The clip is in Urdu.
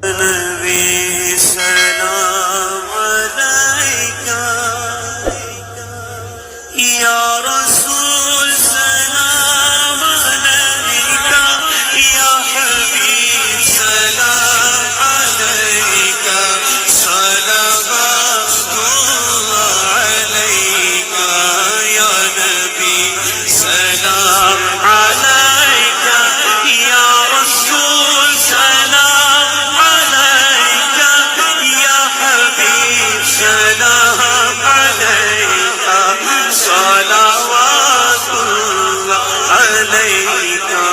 نبی سلام علیکہ یا رسول سلام علیکہ یا حبیب سلام علیکہ صلوات اللہ علیکہ یا نبی سلام علیکہ یا رسول سلام علیکہ یا حبیب سلام علیکہ صلوات اللہ علیکہ